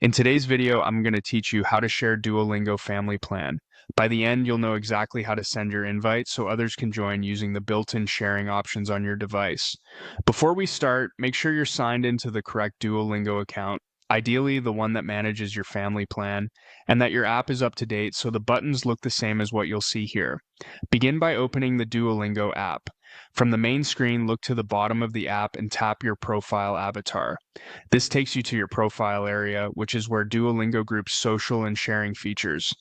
In today's video, I'm going to teach you how to share Duolingo Family Plan. By the end, you'll know exactly how to send your invite so others can join using the built-in sharing options on your device. Before we start, make sure you're signed into the correct Duolingo account, ideally the one that manages your family plan, and that your app is up to date so the buttons look the same as what you'll see here. Begin by opening the Duolingo app. From the main screen, look to the bottom of the app and tap your profile avatar. This takes you to your profile area, which is where Duolingo groups social and sharing features.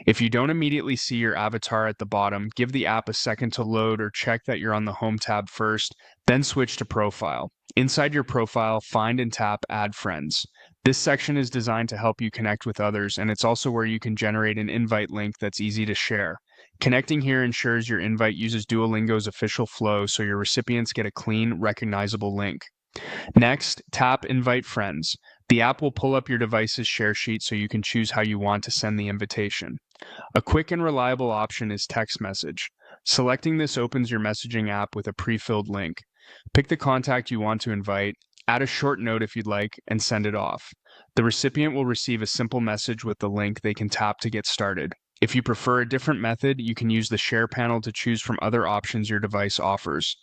If you don't immediately see your avatar at the bottom, give the app a second to load or check that you're on the Home tab first, then switch to Profile. Inside your profile, find and tap Add Friends. This section is designed to help you connect with others, and it's also where you can generate an invite link that's easy to share. Connecting here ensures your invite uses Duolingo's official flow so your recipients get a clean, recognizable link. Next, tap Invite Friends. The app will pull up your device's share sheet so you can choose how you want to send the invitation. A quick and reliable option is text message. Selecting this opens your messaging app with a pre-filled link. Pick the contact you want to invite, add a short note if you'd like, and send it off. The recipient will receive a simple message with the link they can tap to get started. If you prefer a different method, you can use the Share panel to choose from other options your device offers.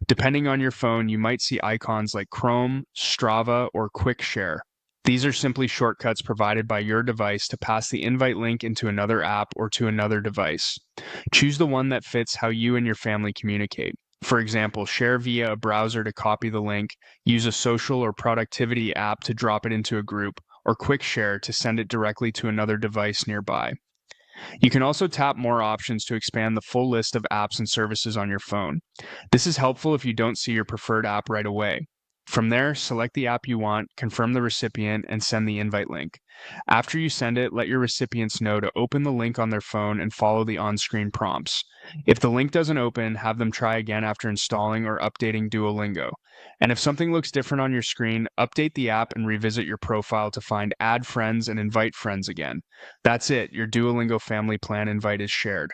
Depending on your phone, you might see icons like Chrome, Strava, or Quick Share. These are simply shortcuts provided by your device to pass the invite link into another app or to another device. Choose the one that fits how you and your family communicate. For example, share via a browser to copy the link, use a social or productivity app to drop it into a group, or Quick Share to send it directly to another device nearby. You can also tap more options to expand the full list of apps and services on your phone. This is helpful if you don't see your preferred app right away. From there, select the app you want, confirm the recipient, and send the invite link. After you send it, let your recipients know to open the link on their phone and follow the on-screen prompts. If the link doesn't open, have them try again after installing or updating Duolingo. And if something looks different on your screen, update the app and revisit your profile to find Add Friends and Invite Friends again. That's it, your Duolingo Family Plan invite is shared.